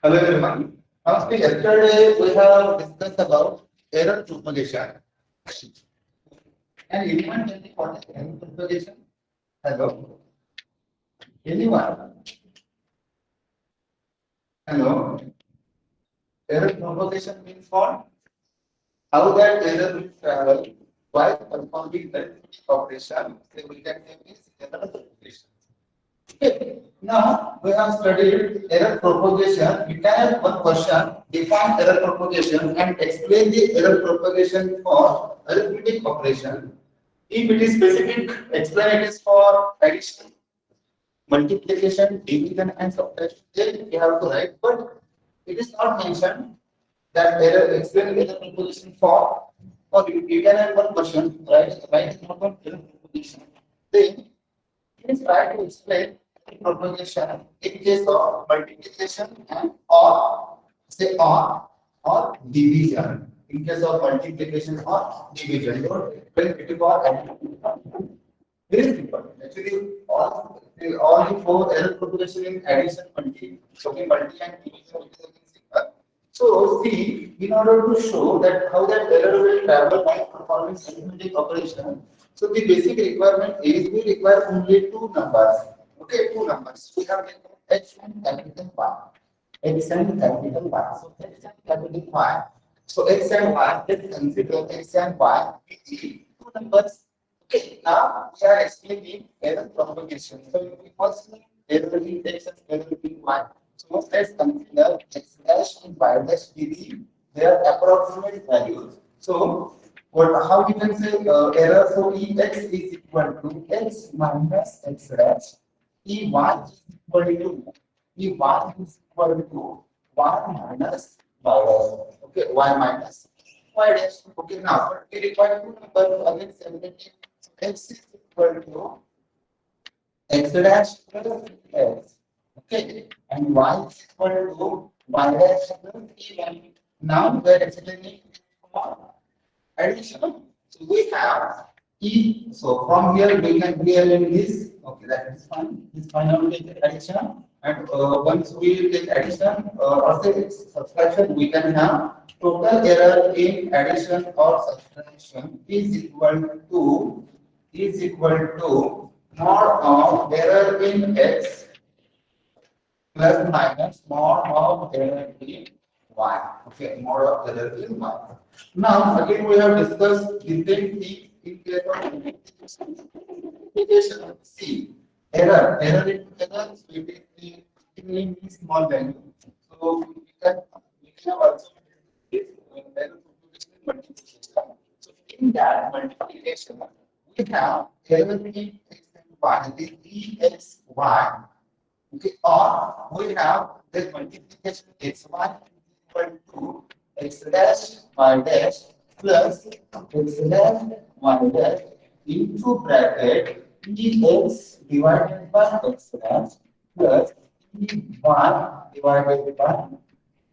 Hello everyone. Now, yesterday we have discussed about error propagation. And anyone tell me what is error propagation? Hello? Anyone? Hello? Error propagation means what? How that error will travel while performing the operation. So we can name is error propagation. Okay. Now we have studied error propagation. We can have one question: define error propagation and explain the error propagation for arithmetic operation. If it is specific, explain it is for addition, multiplication, division, and subtraction. Then you have to write, but it is not mentioned that error explain error propagation for. Or you can have one question, right? Write the error propagation. Then please try to explain propagation in case of multiplication and or say or division. In case of multiplication or division, don't explain it for addition. Very simple. Actually, all the four error propagation in addition, multi and division it is again simple. So see, in order to show that how that error will travel by performing arithmetic operation, so the basic requirement is we require only two numbers. Okay, two numbers. We have X and capital Y. X and capital Y. So X and capital Y. So X and Y, let's consider X and Y be two numbers. Okay, now we are explaining error propagation. So we first need error in X and error in Y. So let's consider X dash and Y dash be their approximate values. So what, how we can say error? So Ex is equal to X minus X dash. Ey is equal to Ey is equal to Y minus Y dash. Okay, Y minus Y dash. Okay, now but we require two numbers again separately. So X is equal to X dash plus X. Okay, and Y is equal to Y dash plus Ey. Now we are explaining for addition. So we have E. So from here we can clearly this. Okay, that is fine. This final take addition. And once we take addition or say subtraction, we can have total error in addition or subtraction is equal to mod of error in X plus minus mod of error in Y. Okay, mod of error in Y. Now, again, we have discussed different things in case of multiplication. See, error in error, so it means small value. So we can also this error propagation in multiplication. So in that multiplication, we have error in X and Y, the EXY. Okay, or we have the multiplication xy equal to x dash y dash plus x dash y dash into bracket ex divided by x dash plus ey divided by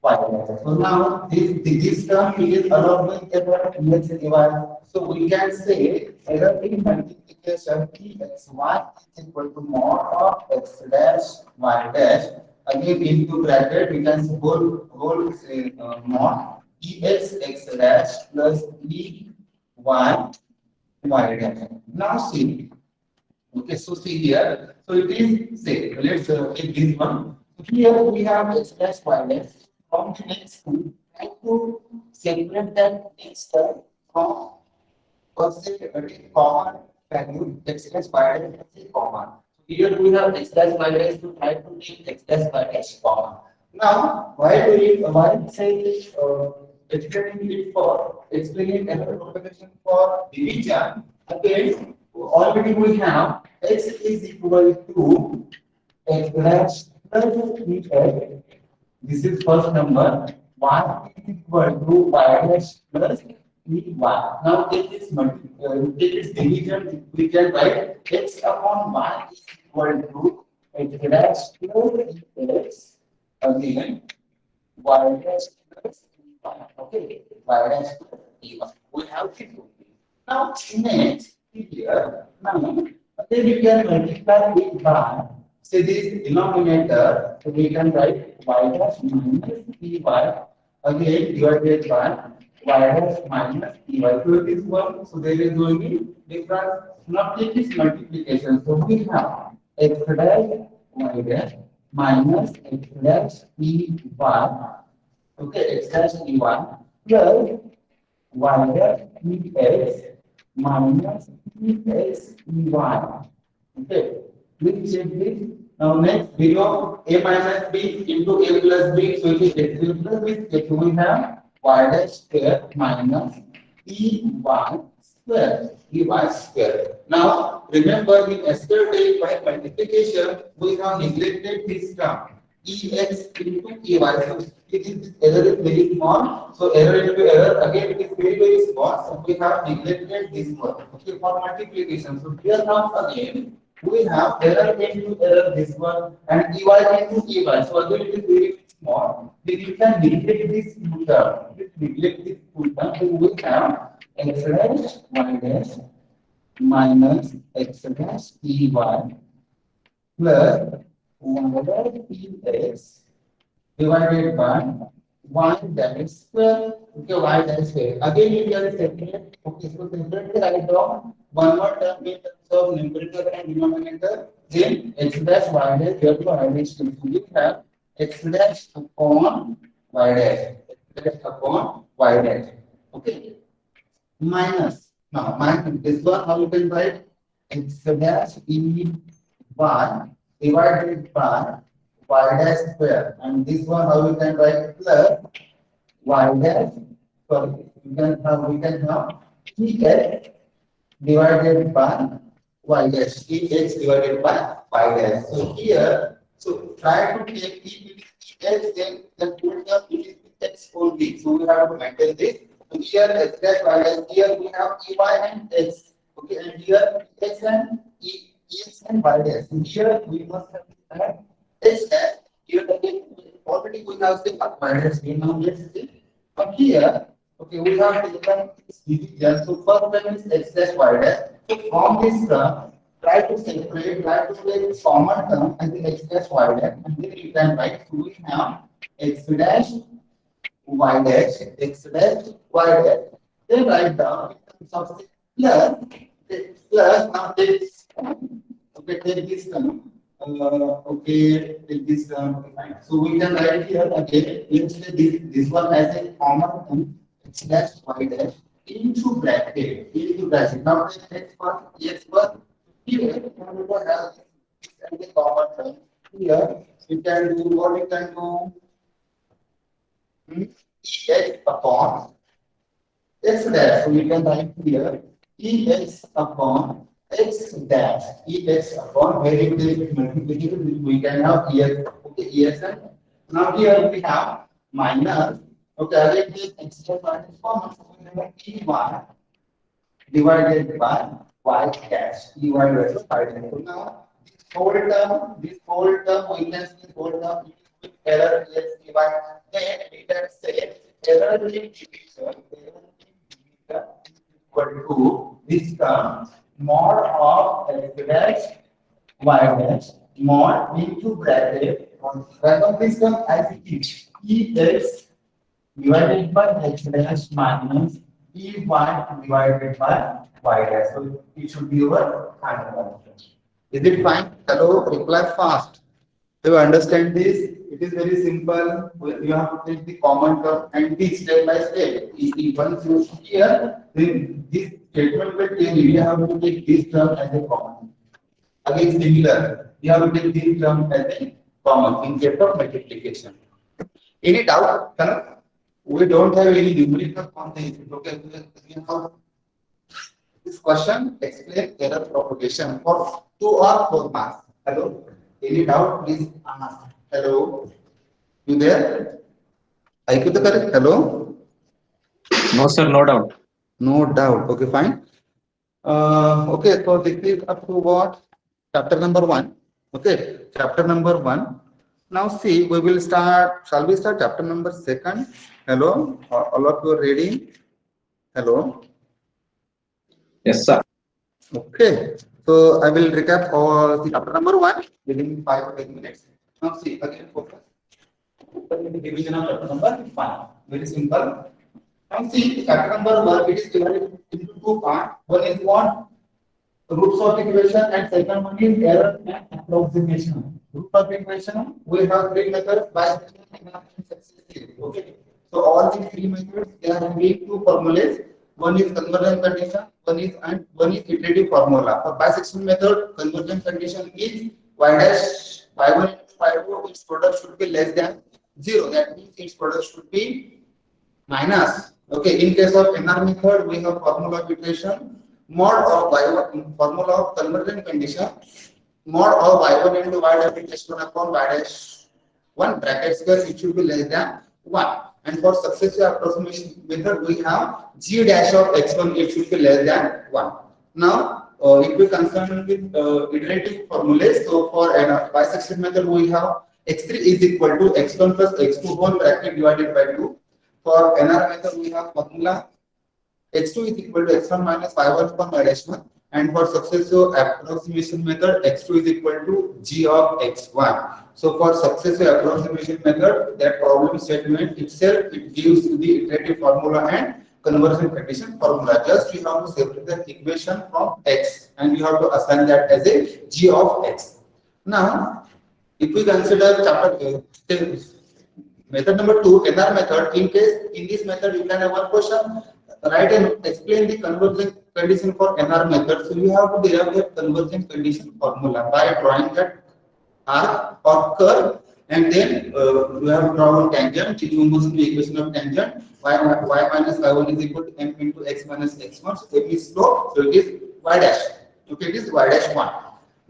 y dash. So now this term is along with error ex divide. So we can say error in multiplication exy is equal to mod of x dash y dash. Again into bracket we can say whole mod ex x dash plus e y y dash. Now see, okay, so see here. So it is say let's take this one. So here we have x dash y dash from the next two. Try to separate that next term from first say common value x dash y dash is common. So here we have x dash y dash to try to take x dash y dash common. Now why say explaining it for explaining error propagation for division? Again, already we have x is equal to x dash plus ex. This is first number. Y is equal to y dash plus ey. Now take this take this division. We can write x upon y is equal to x dash plus x. Again, y dash plus ey. Okay, y dash plus ey. We have to do it. Now next here. Now then you can multiply it by see this denominator, so we can write y dash minus py again divided by y dash minus py. So it is one, so there is only difference. Now take this multiplication. So we have x dash y dash minus x dash py. Okay, x dash py plus y dash px minus px py. Okay, please check this. Now next we know a minus b into a plus b, so it is x plus b. So we have y dash square minus py square. Py square. Now remember in yesterday by multiplication we have neglected this term ex into ey. So this error is very small. So error into error again it is very small. So we have neglected this one. Okay, for multiplication. So here now again we have error into error this one and ey into ey. So again it is very small. Then you can neglect this two term. Neglect this two term. So we have x dash y dash minus x dash py plus y dash px divided by y dash square. Okay, y dash square. Again, you can separate. Okay, so separately write down one more term in terms of numerator and denominator. Then x dash y dash here to y dash. So we have x dash upon y dash. X dash upon y dash. Okay, minus. Now, minus this one how you can write x dash e y divided by y dash square, and this one how we can write plus y dash, sorry, we can have px divided by y dash, px divided by y dash. So here, so try to take px, then put the px only. So we have to maintain this. So here x dash y dash, here we have ey and x. Okay, and here x and ex and y dash. So here we must have that x dash. Here again already we have the y dash. Now let's see. From here, okay, we have taken this division. So first one is x dash y dash. So from this term, try to separate, try to take common term as the x dash y dash, and then you can write. So we have x dash y dash, x dash y dash. Then write down in terms of plus. Now take this. Okay, take this term. Okay, take this term. Fine. So we can write here again. Let's say this one as a common term x dash y dash into bracket. Now let's take first x first. Here we will have this as a common term. Here we can do what we can do. Ex upon x dash. So we can write here ex upon x dash. Ex upon where it is multiplication, we can have ex. Okay, ex. Now here we have minus. Okay, again this x dash minus common. So we have ey divided by y dash. Ey divided by y dash. So now this whole term we can see whole term with error ex ey. Then we can say error in division equal to this term mod of x dash y dash mod into bracket on this term as it is ex divided by x dash minus ey divided by y dash. So it should be your final answer. Is it fine? Hello, reply fast. Do you understand this? It is very simple. You have to take the common term and be step by step. Once you here, then this statement will tell you have to take this term as a common. Again, similar. You have to take this term as a common in case of multiplication. Any doubt? We don't have any numerical on this. Okay, we have this question explain error propagation for 2 or 4 marks. Hello. Any doubt? Please ask. Hello. You there? I could correct. Hello. No, sir, no doubt. No doubt. Okay, fine. Okay, so this is up to what? Chapter number 1. Okay, chapter number 1. Now see, we will start. Shall we start chapter number 2? Hello. All of you are ready? Hello. Yes, sir. Okay. So I will recap all the chapter number 1 within 5 or 10 minutes. Now see again focus. Division of chapter number 1. Very simple. Now see chapter number 1 it is divided into two parts. One is what? Roots of equation and second one is error and approximation. Root of equation we have three methods bisection, elimination, successive. Okay. So all these three methods they are having two formulas. One is conversion condition, one is iterative formula. For bisection method, conversion condition is y dash y1 into y2 its product should be less than 0. That means its product should be minus. Okay, in case of NR method, we have formula of iteration, mod of y1, formula of conversion condition, mod of y1 into y dash h1 upon y dash 1 bracket square, it should be less than 1. And for successive approximation method, we have g dash of x1, it should be less than 1. Now, if we concern with iterative formulas, so for a bisection method, we have x3 is equal to x1 plus x2 whole bracket divided by 2. For NR method, we have formula x2 is equal to x1 minus y1 upon y dash 1. And for successive approximation method, x2 is equal to g of x1. So for successive approximation method, that problem statement itself, it gives you the iterative formula and conversion condition formula. Just you have to separate the equation from x and you have to assign that as a g of x. Now, if we consider chapter method number 2, NR method, in this method you can have one question, write and explain the conversion condition for NR method. So you have to derive the conversion condition formula by drawing that arc or curve, and then you have to draw one tangent. You must be equation of tangent y minus y1 is equal to m into x minus x1. So it is slope, so it is y dash. Okay, it is y dash 1.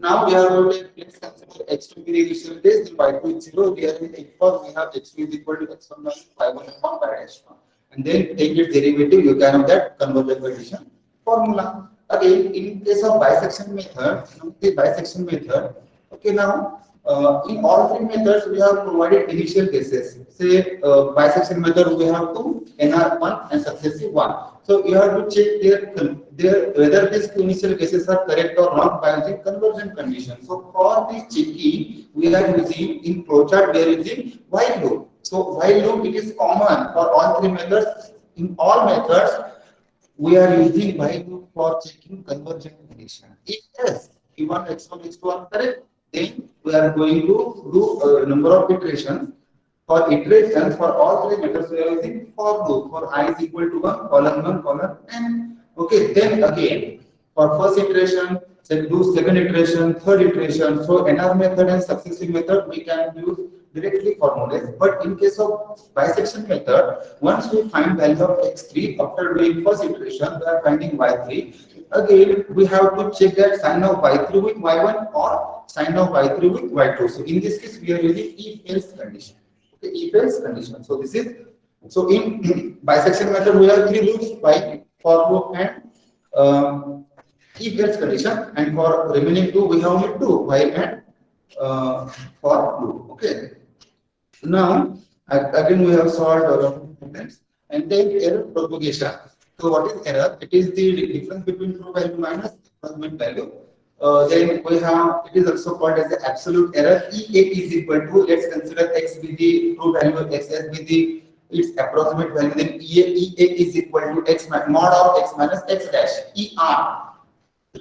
Now we are going to consider x2 be the initial place, then y2 is 0. Here in x4 we have x2 is equal to x1 minus y1 upon y dash 1. And then take its derivative, you can have that conversion condition formula. Again, in case of bisection method, okay, now in all three methods we have provided initial cases. Say bisection method we have two NR1 and successive 1. So you have to check whether these initial cases are correct or not by using conversion condition. So for this checking, we are using in flowchart we are using while loop. So while loop it is common for all three methods. In all methods, we are using while loop for checking conversion condition. If yes, given x1, x2 are correct, then we are going to do a number of iterations. For iterations for all three methods, we are using for loop. For I is equal to 1, column n. Okay, then again for first iteration, do second iteration, third iteration. So NR method and successive method we can use directly formulas. But in case of bisection method, once we find value of x3 after doing first iteration, we are finding y3. Again, we have to check that sign of y3 with y1 or sign of y3 with y2. So in this case, we are using if-else condition. Okay, if-else condition. So this is so in bisection method we have three loops: while, for loop, and if-else condition. And for remaining two, we have only two: while and for loop. Okay. Now again we have solved our problems, and then error propagation. So what is error? It is the difference between true value minus approximate value. Then we have, it is also called as the absolute error. EA is equal to, let's consider x be the true value, xs be the its approximate value. Then EA is equal to x mod of x minus x dash. ER.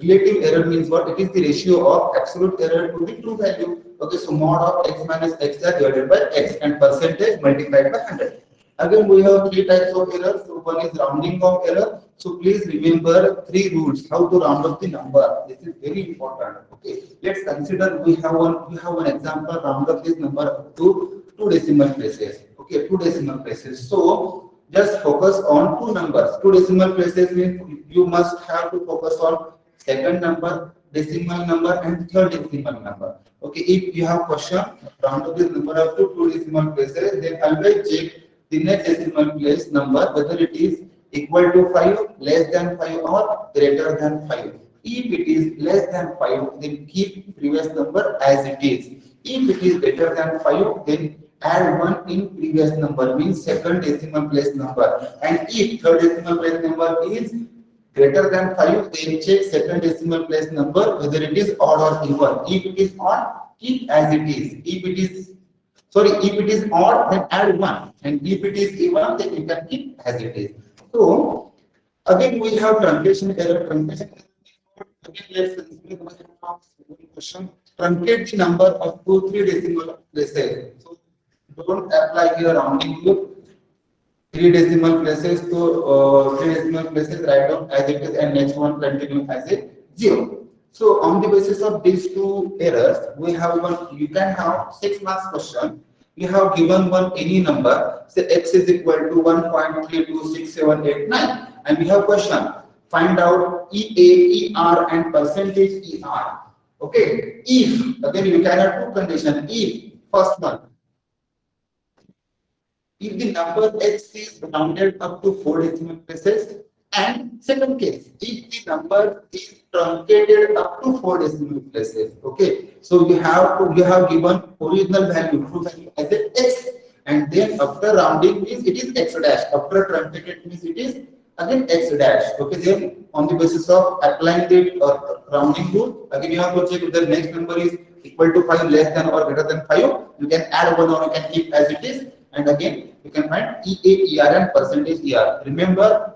Relative error means what? It is the ratio of absolute error to the true value. Okay, so mod of x minus x dash divided by x and percentage multiplied by 100. Again, we have three types of errors. So one is rounding of error. So please remember three rules how to round up the number. This is very important. Okay, let's consider we have one example. Round up this number up to 2 decimal places. Okay, 2 decimal places. So just focus on two numbers. 2 decimal places means you must have to focus on second number, decimal number, and third decimal number. Okay, if you have question, round up this number up to 2 decimal places, then always check the next decimal place number whether it is equal to 5, less than 5, or greater than 5. If it is less than 5, then keep previous number as it is. If it is greater than 5, then add 1 in previous number, means second decimal place number. And if third decimal place number is Greater than 5, then check second decimal place number whether it is odd or even. If it is odd, keep as it is. If it is odd, then add 1. And if it is even, then you can keep as it is. So, again we have truncation error. Truncation error. Again, let's consider one question. Truncate the number of 2, 3 decimal places. So, don't apply here rounding rule. 3 decimal places to 3 decimal places, write down as it is, and next one continue as a 0. So on the basis of these two errors, we have one. You can have 6 marks question. You have given one any number, say x is equal to 1.326789, and we have question. Find out EA, ER, and percentage ER. Okay. If again you can have two conditions. If first one, if the number x is rounded up to 4 decimal places, and second case, if the number is truncated up to 4 decimal places. Okay, so you have given original value, true value as a x, and then after rounding means it is x dash. After truncated means it is again x dash. Okay, then on the basis of applying the rounding rule, again you have to check if the next number is equal to 5, less than or greater than 5. You can add 1 or you can keep as it is. And again, you can find EA, ER, and percentage ER. Remember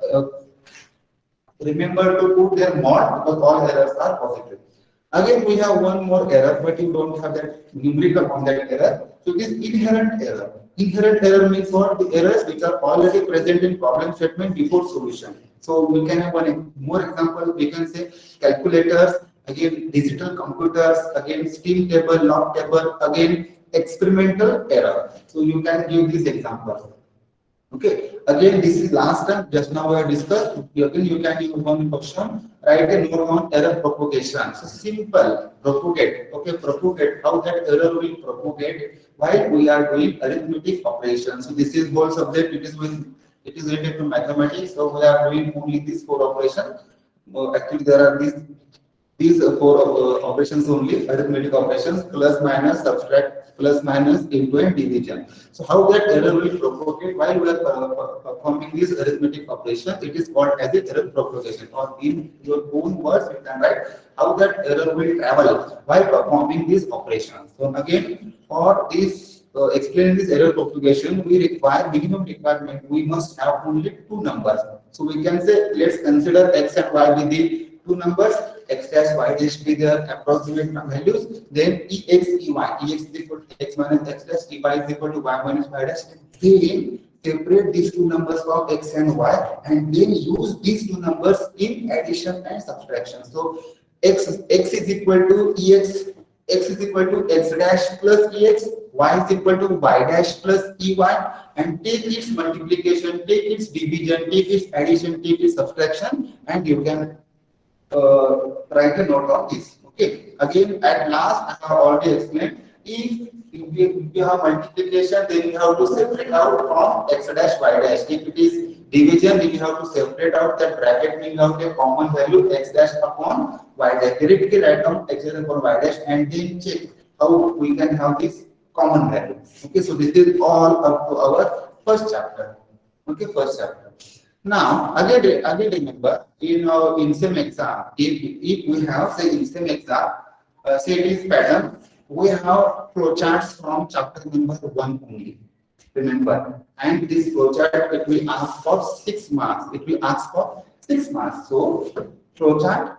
to put their mod because all errors are positive. Again, we have one more error, but you don't have that numerical on that error. So this inherent error. Inherent error means what? The errors which are already present in problem statement before solution. So we can have one more example. We can say calculators, again digital computers, again steam table, log table, again experimental error. So you can give this example. Okay. Again, this is last time. Just now we have discussed. Again, you can use one question. Write a note on error propagation. So simple. Propagate. Okay. Propagate. How that error will propagate while we are doing arithmetic operations. So this is whole subject. It is related to mathematics. So we are doing only these 4 operations. Actually, there are these 4 operations only, arithmetic operations, plus, minus, subtract, plus, minus, into, and division. So how that error will propagate while we are performing this arithmetic operation, it is called as a error propagation. Or in your own words, you can write how that error will travel while performing these operations. So again, for this explaining this error propagation, we require minimum requirement. We must have only 2 numbers. So we can say, let's consider x and y with the 2 numbers, x dash y dash be their approximate values, then ex ey, ex is equal to x minus x dash, ey is equal to y minus y dash. Then separate these 2 numbers of x and y, and then use these 2 numbers in addition and subtraction. So x is equal to x is equal to x dash plus ex, y is equal to y dash plus ey, and take its multiplication, take its division, take its addition, take its subtraction, and you can write a note of this. Okay. Again, at last, I have already explained. If you have multiplication, then you have to separate out from x dash y dash. If it is division, then you have to separate out that bracket, meaning out a common value x dash upon y dash. Directly write down x dash upon y dash, and then check how we can have this common value. Okay. So this is all up to our first chapter. Okay, first chapter. Now, again remember, in same exam, if we have, say, in same exam, say it is pattern, we have flowcharts from chapter number 1 only. Remember, and this flowchart, it will ask for 6 marks. It will ask for 6 marks. So, flowchart,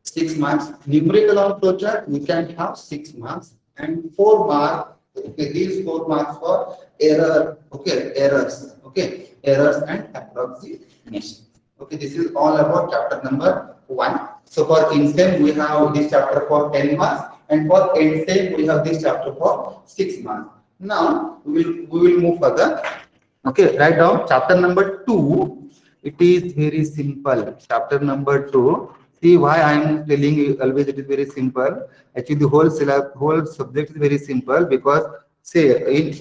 6 marks. Numerical on flowchart, we can have 6 marks, and 4 marks. Okay, these 4 marks for error. Okay, errors. Okay. Errors and approximation. Okay, this is all about chapter number 1. So for INSTEM, we have this chapter for 10 marks, and for EndSTEM, we have this chapter for 6 marks. Now we will move further. Okay, write down chapter number 2. It is very simple. Chapter number 2. See why I am telling you always it is very simple. Actually, the whole subject is very simple because say in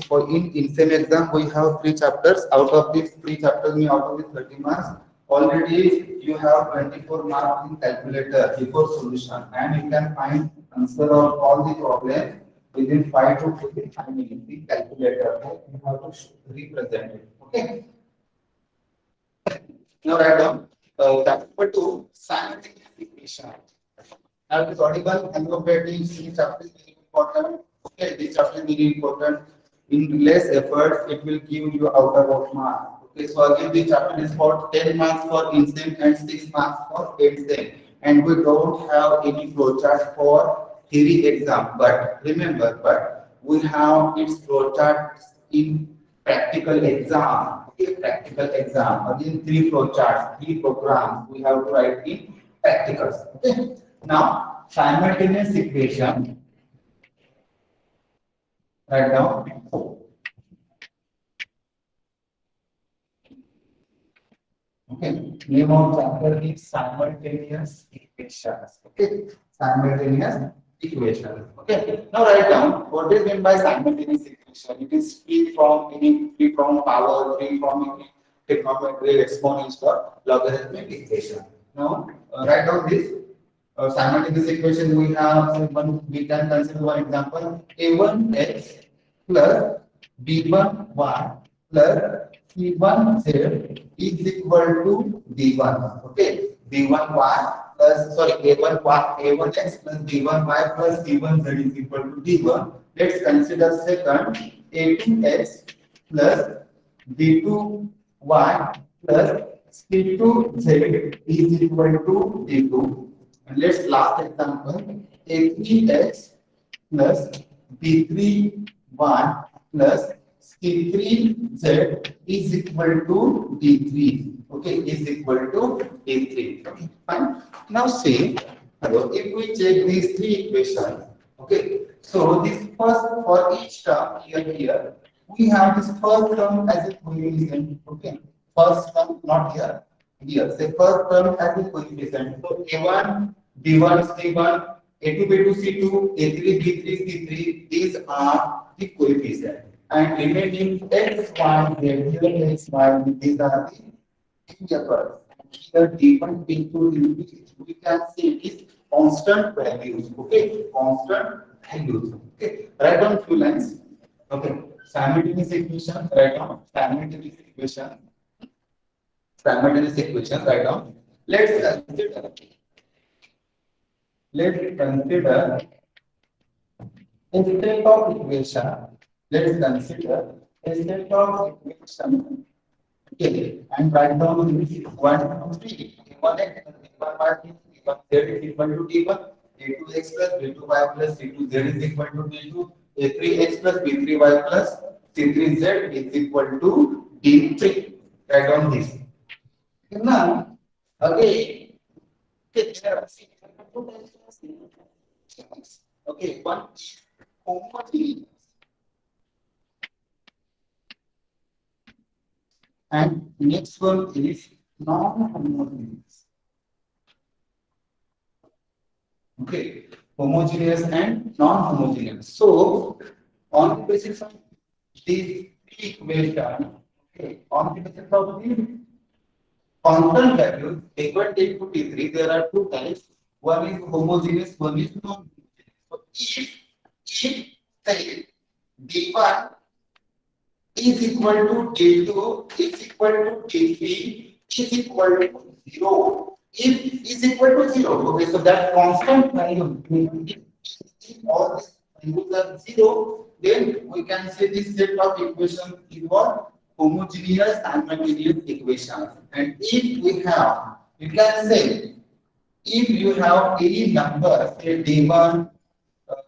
same exam we have 3 chapters. Out of these 3 chapters, out of these 30 marks, already you have 24 marks in calculator before solution, and you can find answer of all the problems within 5 to 45 minutes in calculator. You have to represent it. Okay. Now write down That's number two, simultaneous equation. Now it is audible and operating. This chapter is very important. Okay, this chapter is very important. In less effort, it will give you outer of mark. Okay, so again, this chapter is for 10 marks for instant and 6 marks for instant. And we don't have any flowchart for theory exam. But remember, we have its flowchart in practical exam. Okay, practical exam. Again, three flowcharts, three programs we have to write in practicals. Okay. Now, simultaneous equation. Write down. Okay. Name of chapter is simultaneous equations. Okay. Simultaneous equations. Okay. Now write down what is meant by simultaneous equation. It is free from power, free from any trigonometry, exponential, logarithmic equation. Now write down this. Simultaneous equation we have one, we can consider one example a1x plus b1y plus c1z is equal to b1. Okay, b1y plus sorry a1x plus b1y plus c1z is equal to b1. Let's consider second a2x plus b2y plus c2z is equal to b2. And let's last example a3x plus b3y plus c3z is equal to d3. Okay, is equal to d3. Okay, fine. Now see, if we check these three equations, okay, so this first for each term here, we have this first term as a coefficient. Okay, first term not here. Here, say first term as a coefficient. So a1 B1, C1, A2, B2, C2, A3, B3, C3, these are the coefficients. And remaining X, Y, Z, here X, Y, Z, these are the variables. Here D1, D2, D3, we can see it is constant values. Okay, constant values. Okay, write down few lines. Okay, simultaneous equation, write down simultaneous equation. Simultaneous equation, write down. Let's consider a set of equation. Let's consider a set of equation. Okay, and write down this 1, 2, 3. A1x plus B1 by C1 z is equal to D1. A2x plus B2y plus C2z is equal to D2. A3x plus B3y plus C3z is equal to D3. Write down this. Now, again, okay, one is homogeneous and next one is non-homogeneous. Okay, homogeneous and non-homogeneous. So, on the basis of these three equations, okay, on the basis of these constant values, T1, T2, T3, there are two types. One is homogeneous, one is non-homogeneous. So if say D1 is equal to D2 is equal to D3 is equal to 0. If is equal to 0, okay, so that constant value, if all these values are 0, then we can say this set of equations is what? Homogeneous simultaneous equations. And if we have, you can say, if you have any number, say D1,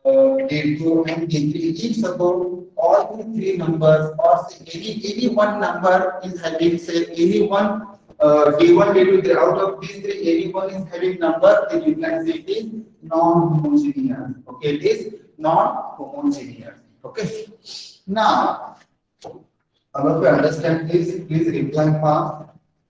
D2, and D3, if suppose all the three numbers, or say any one number is having, say, any one D1, D2, out of these three, any one is having number, then you can say it is non-homogeneous. Okay, it is non-homogeneous. Okay. Now, all of you understand this, please reply fast.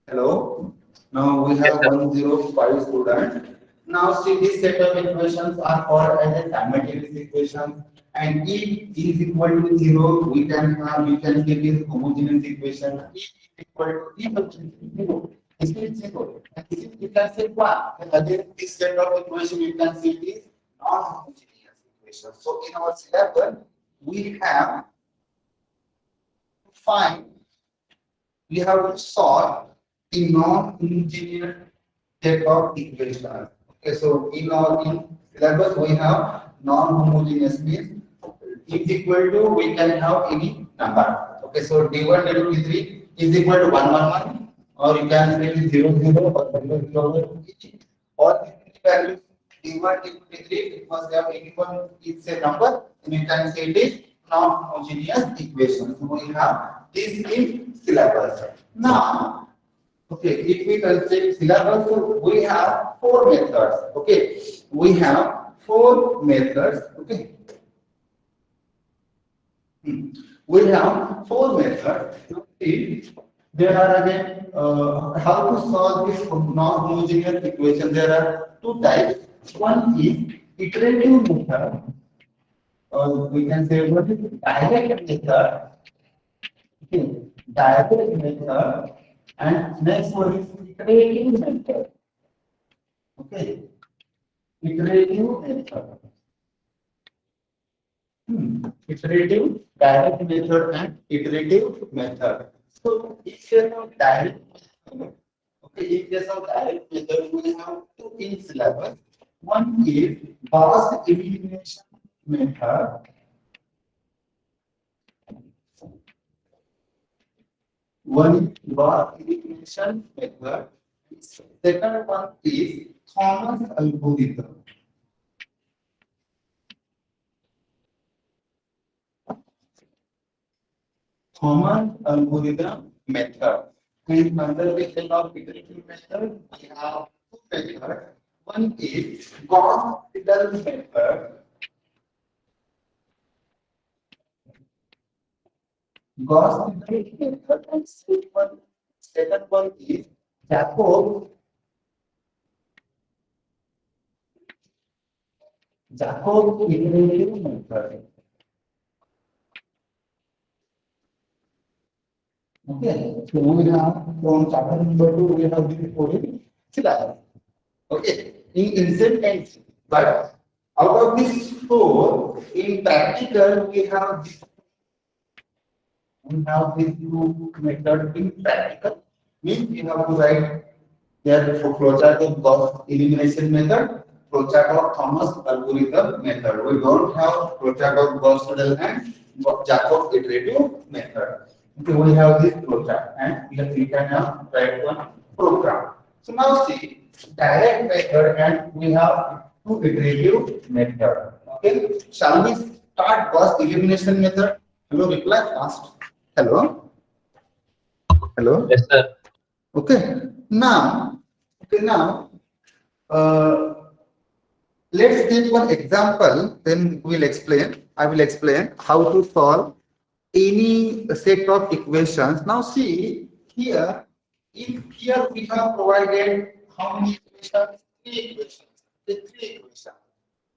Hello. Now we have 105 students. Now see this set of equations are called as a simultaneous equation. And if is equal to 0, we can say this homogeneous equation. If is equal to 0, this is 0. And this is, you can say 1. And again, this set of equation you can say it is non-homogeneous equation. So in our syllabus, we have to solve the non-homogeneous set of equations. Okay, so in our syllabus we have non-homogeneous means is equal to we can have any number. Okay, so d1 d3 is equal to 111, or you can say it is 00 or 00, or the value d1 d2 d3 it must have any one is a number, and you can say it is non-homogeneous equation. So we have this in syllabus. Now, okay, if we consider syllabus, so we have four methods. Okay, we have four methods. Okay. We have four methods. See, there are again how to solve this non-homogeneous equation. There are two types. One is iterative method, or we can say what is direct method. Okay, direct method, and next one is iterative method. Okay, iterative method. Iterative, direct method, and iterative method. So, in case of direct method, okay, in case of direct method, we have two in syllabus. One is Gauss elimination method. One is Gauss elimination method. Second one is Thomas algorithm. Common algorithm method. And conservation of iterative method, we have two methods. One is Gauss-Seidel method. Gauss-Seidel method, and second one is Jacob iterative method. Okay, so we have from chapter number 2, we have the following syllabus. Okay, in instant tense, but out of these four, in practical, we have these two methods in practical. Means you have to write here for flowchart of Gauss elimination method, flowchart of Thomas algorithm method. We don't have flowchart of Gauss-Seidel and Jacob iterative method. Okay, we have this flowchart, and we can now write one program. So now see direct method, and we have two iterative method. Okay, shall we start Gauss elimination method? Hello, reply fast. Hello. Hello. Yes, sir. Okay. Now, uh, let's take one example. Then we'll explain. I will explain how to solve any set of equations. Now, see here. Here we have provided how many equations? Three equations. The three equations.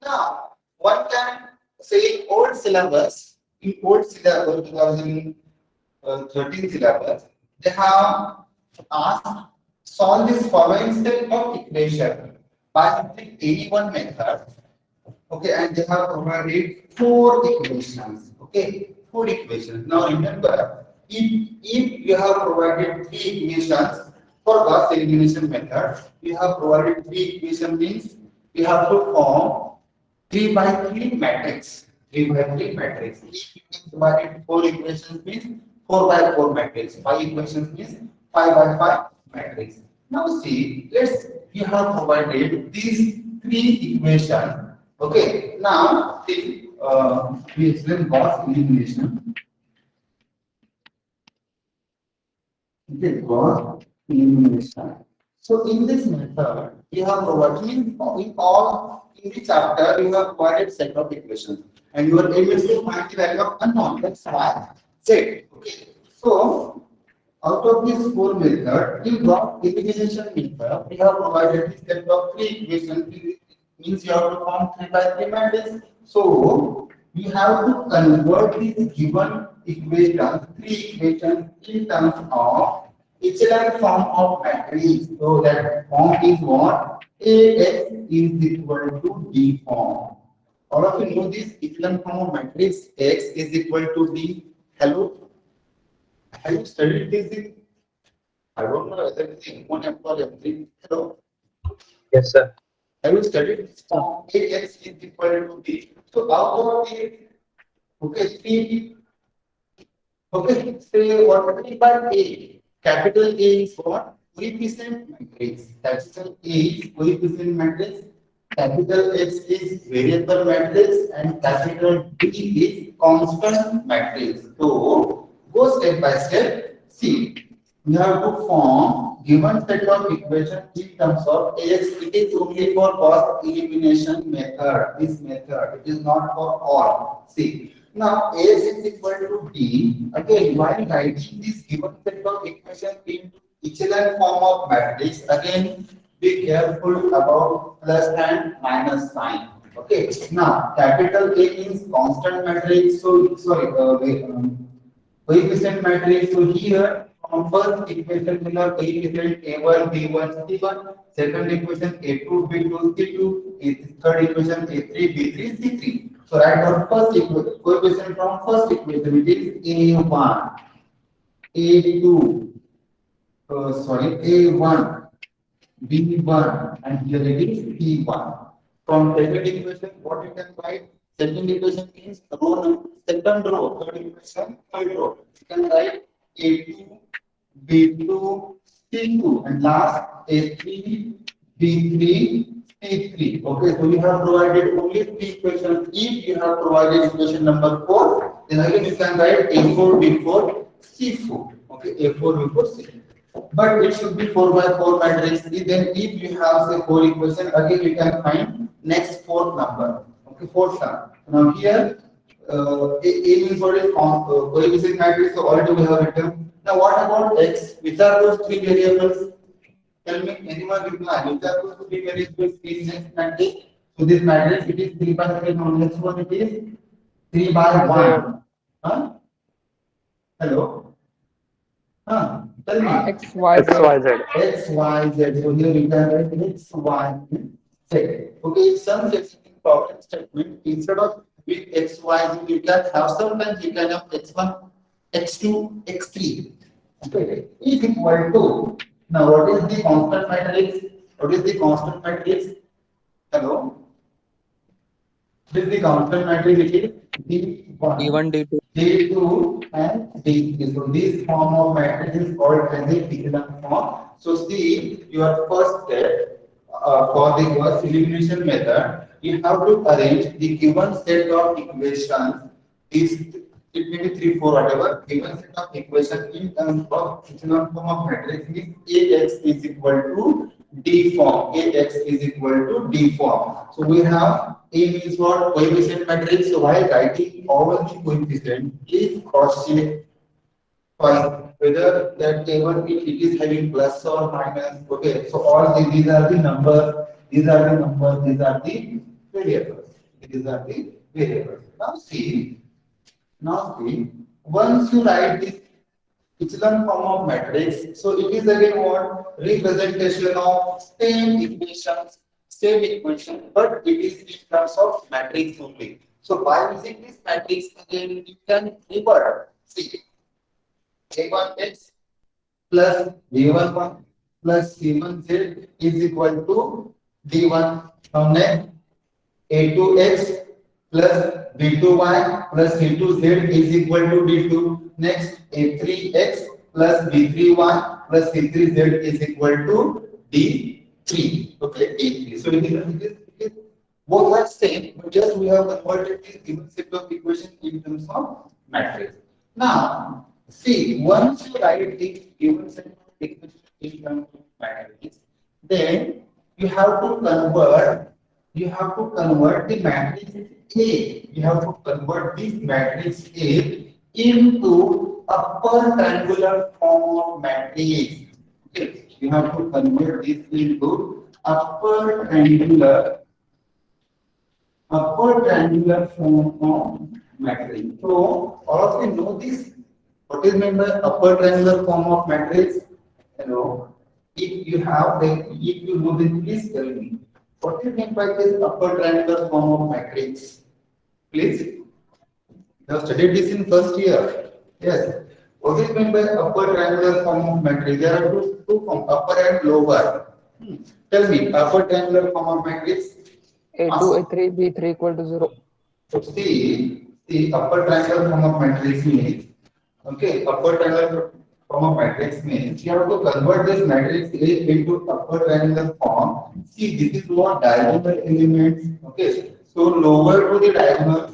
Now, one can say in old syllabus, 2013 syllabus, they have asked solve this following set of equation by using any one method. Okay, and they have provided four equations. Okay, four equations. Now remember, if you have provided three equations for Gauss elimination method, you have provided three equations means we have to form 3 by 3 matrix. 3 by 3 matrix. If you have provided four equations means 4 by 4 matrix. 5 equations means 5 by 5 matrix. Now see, you have provided these three equations. Okay, now see, we explain Gauss elimination. Okay, Gauss elimination. So in this method, we have provided in the chapter you have provided set of equations, and your aim is to find the value of unknown. That's why Z. Okay, so out of this four method, in Gauss elimination method, we have provided this set of three equations. It means you have to form 3 by 3 matrix. So you have to convert these given equations, three equations, in terms of echelon form of matrix. So that form is what? AX is equal to D form. All of you know this echelon form of matrix X is equal to D. Hello? Have you studied this in? I don't know whether it's in one M or M3. Hello? Yes, sir. Have you studied this form? Ax is equal to b. So out of it, okay, 3. Okay, say what we by A. Capital A is what? Coefficient matrix. Capital A is coefficient matrix. Capital X is variable matrix and capital B is constant matrix. So go step by step. See, we have to form given set of equation in terms of Ax. It is only for cost elimination method. This method, it is not for all. See. Now, Ax is equal to D. Again, while writing this given set of equation into echelon form of matrix, again, be careful about plus and minus sign. Okay. Now, capital A is constant matrix. So, sorry, coefficient matrix. So here, from first equation, we have coefficient A1, B1, C1. Second equation A2, B2, C2. Third equation A3, B3, C3. So write down first equation, coefficient from first equation, it is A1, A2, sorry, A1, B1, and here it is B1. From second equation, what you can write? Second equation means row, second row, third equation, third row. You can write A2, B2, C2, and last A3, B3, C3. Okay, so we have provided only 3 equations. If you have provided equation number 4, then again you can write A4, B4, C4. Okay, A4, B4, C4. But it should be 4 by 4 matrix. Then if you have say 4 equation, again you can find next fourth number. Okay, fourth term. Now here A means what is coefficient matrix, so already we have written. Now what about X? Which are those 3 variables? Tell me, anyone reply. Which are those 3 variables in next matrix? So this matrix, it is 3 by 3. Now next one it is 3 by 1. Huh? Hello? Huh? Tell me. X, Y, Z. XYZ. X, Y, Z. So here we can write X, Y, Z. Okay, some existing problem statement, instead of with X, Y, Z, you can have sometimes you can have X1, X2, X3. Okay, is equal to. Now, what is the constant matrix? What is the constant matrix? Hello? What is the constant matrix? It is D1. D1, D2. D2 and D3. So this form of matrix is called as a echelon form. So see your first step for the Gauss elimination method, you have to arrange the given set of equations. It may be 3, 4, whatever. Given set of equations in terms of echelon form of matrix means Ax is equal to D form. Ax is equal to D form. So we have A means what? Coefficient matrix. So while writing all the coefficient, please cross check twice whether that A1 it is having plus or minus. Okay, so all these are the numbers, these are the numbers, these are the variables. These are the variables. Now see, once you write this echelon form of matrix, so it is again what? Representation of same equation, but it is in terms of matrix only. So by using this matrix again, you can revert. See, A1x plus B11 plus C1z is equal to D1. Now next, A2x plus B2y plus C2z is equal to D2. Next, A3x plus B3y plus C3z is equal to D3. Okay, D3. So it is both are same, but just we have converted this given set of equation in terms of matrix. Now, see, once you write the given set of equation in terms of matrix, then you have to convert the matrix A. You have to convert this matrix A into upper triangular form of matrix. Okay, you have to convert this into upper triangular form of matrix. So all of you know this. What is meant by upper triangular form of matrix? Hello. If you know this, please tell me. What is meant by this upper triangular form of matrix? Please. You have studied this in first year. Yes. What is meant by upper triangular form of matrix? There are two forms, upper and lower. Tell me, upper triangular form of matrix. A2, Ask. A3, B3 equal to 0. So see, the upper triangular form of matrix means, okay, upper triangular form of matrix means you have to convert this matrix A into upper triangular form. See, this is what diagonal elements. Okay, so lower to the diagonal,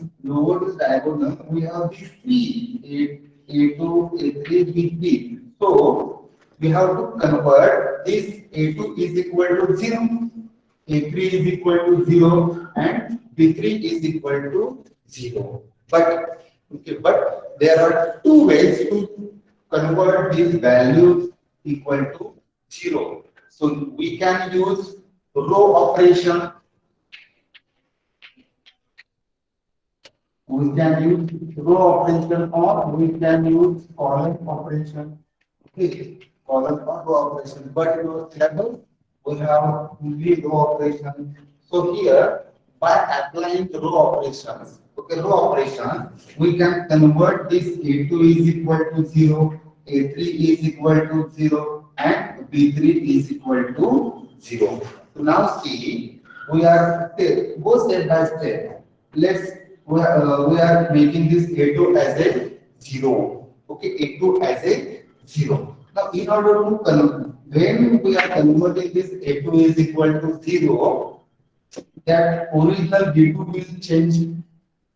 we have these three A2, A3, B3. So we have to convert this A2 is equal to 0. A3 is equal to 0 and B3 is equal to 0. But okay, but there are two ways to convert these values equal to 0. So we can use row operation, or we can use column operation. Okay, column or row operation. But in our syllabus, we have only row operation. So here, by applying row operations, okay, row operation, we can convert this A2 is equal to 0, A3 is equal to 0, and B3 is equal to 0. So now see, we are go step by step. Let's we are making this A2 as a 0. Okay, A2 as a 0. Now, in order to when we are converting this A2 is equal to 0, that original D2 will change.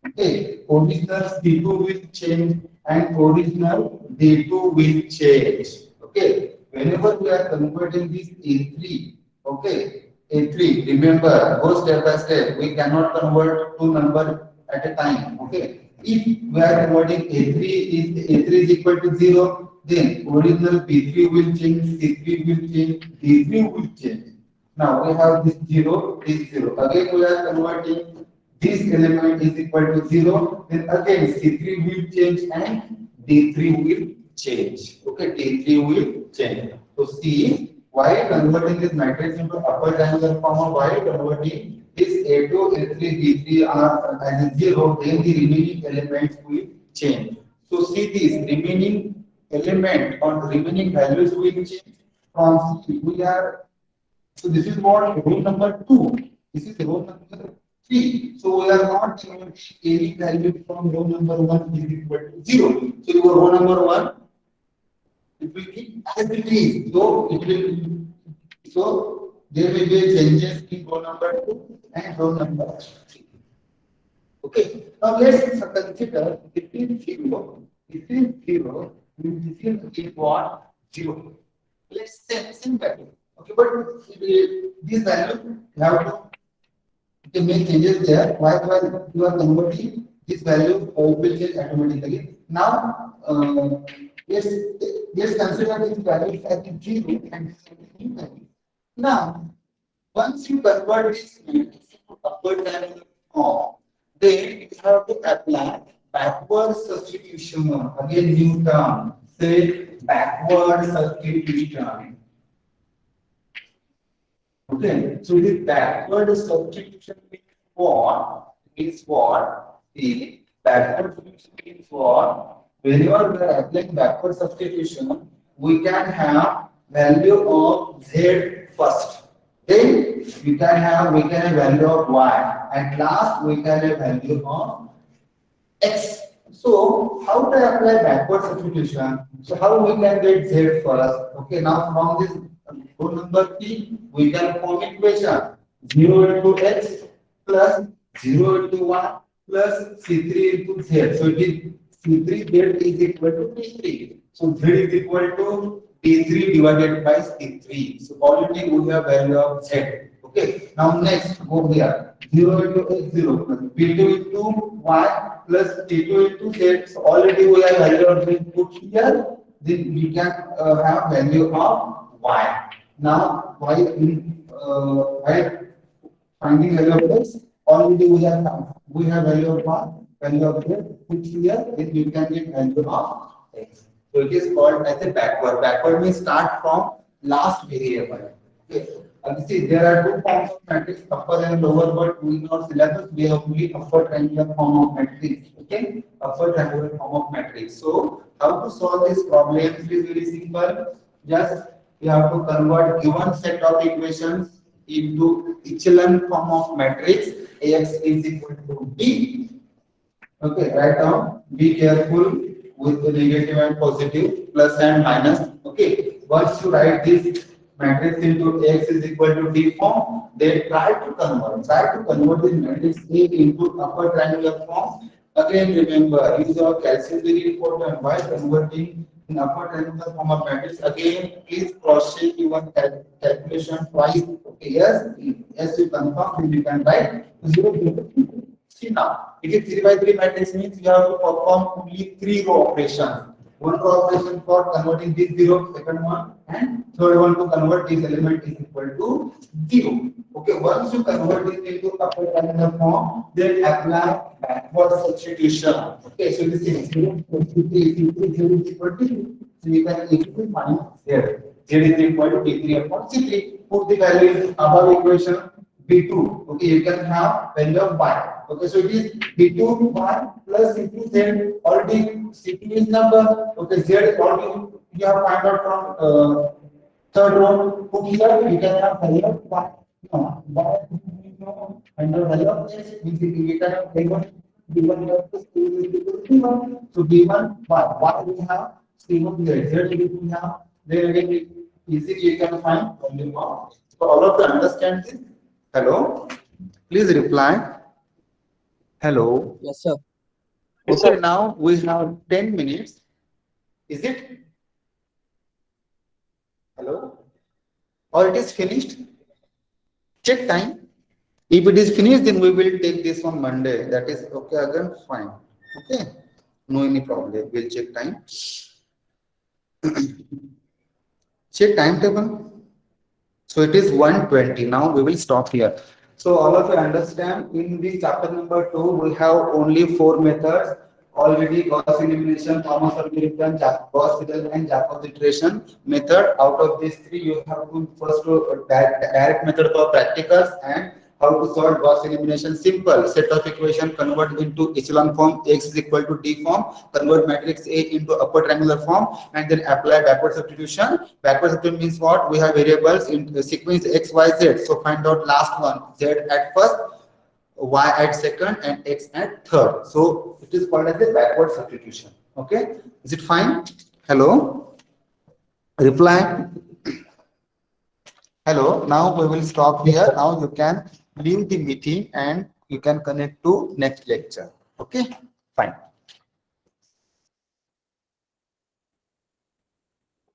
Okay, original D2 will change and original D2 will change. Okay, whenever we are converting this A3, okay, A3, remember, go step by step. We cannot convert two numbers at a time. Okay, if we are converting A3 is equal to 0, then original B3 will change, C3 will change, D3 will change. Now we have this 0, this 0. Again, we are converting this element is equal to 0. Then again, C3 will change and D3 will change. Okay, D3 will change. So see, while converting this matrix into upper triangular form, or while converting this A2, A3, B3 are as a 0, then the remaining elements will change. So see this remaining element or remaining values will change from C. We are so this is what row number 2. This is row number 3. So we are not changing any value from row number 1 is equal to 0. So your row number 1, it will keep as it is. So there will be changes in row number 2 and row number 3. Okay. Now let's consider this is 0. This is 0. This is what? 0. Let's say same value. Okay, but these values you have to make changes there. While you are converting this value will change automatically. Now let's consider this value as 0 and this new value. Now once you convert this into upper triangular form, then you have to apply backward substitution. Again, new term. Say backward substitution. Okay, so this backward substitution means what? The backward substitution means what? Whenever we are applying backward substitution, we can have value of z first. Then we can have value of y, and last we can have value of x. So how to apply backward substitution? So how we can get z first? Okay, now from this row number 3, we can form equation 0 into x plus 0 into y plus C3 into z. So it is C3 z is equal to D3. So z is equal to D3 divided by C3. So already we have value of z. Okay. Now next go here. 0 into x 0 plus B2 into y plus T2 into z. So already we have value of z put here. Then we can have value of y. Now, while finding value of x, already we have value of y, value of z, which here then you can get value of x. So it is called as a backward. Backward means start from last variable. Okay. And see, there are two forms of matrix, upper and lower, but in our syllabus we have only upper triangular form of matrix. Okay, upper triangular form of matrix. So how to solve this problem? It is very simple. Just you have to convert given set of equations into echelon form of matrix. Ax is equal to b. Okay, write down. Be careful with the negative and positive, plus and minus. Okay, once you write this matrix into X is equal to D form, then try to convert this matrix A into upper triangular form. Again, remember, use your calculus very important. While converting in upper triangular form of matrix, again, please cross check your calculation twice. Okay, yes, you confirm, then you can write 0. See now, it is 3 by 3 matrix means you have to perform only 3 row operations. One row operation for converting this 0, second one, and third one to convert this element is equal to 0. Okay, once you convert this into upper triangular form, then apply backward substitution. Okay, so this is 0, 0 is equal to 0. So you can easily find Z. Z is equal to D3 upon C3. Put the value in above equation. B2, okay, you can have value of y. Okay, so it is B2 y plus C2 z. Already C2 is number. Okay, z already you have find out from third row. Put here, you can have value of y. No, y and the value of x means you can have b1 b1 plus c2 is equal to b1. So b1 y we have c1 z we have. Then again easily you can find value of. So all of you understand this. Hello, please reply. Hello. Yes, sir. Okay, now we have 10 minutes. Is it? Hello? Or it is finished? Check time. If it is finished, then we will take this on Monday. That is okay again, fine. Okay, no any problem. We'll check time. Check timetable. So it is 1:20. Now we will stop here. So all of you understand in this chapter number 2, we have only 4 methods already: Gauss elimination, Thomas algorithm, Gauss seidel and Jacob iteration method. Out of these 3, you have to first do direct method for practicals and how to solve Gauss elimination. Simple set of equation, convert into echelon form, X is equal to D form, convert matrix A into upper triangular form, and then apply backward substitution. Backward substitution means what? We have variables in the sequence X, Y, Z. So find out last one, Z at first, Y at second, and X at third. So it is called as a backward substitution. Okay, is it fine? Hello, reply. Hello, now we will stop here. Now you can leave the meeting and you can connect to next lecture. Okay, fine.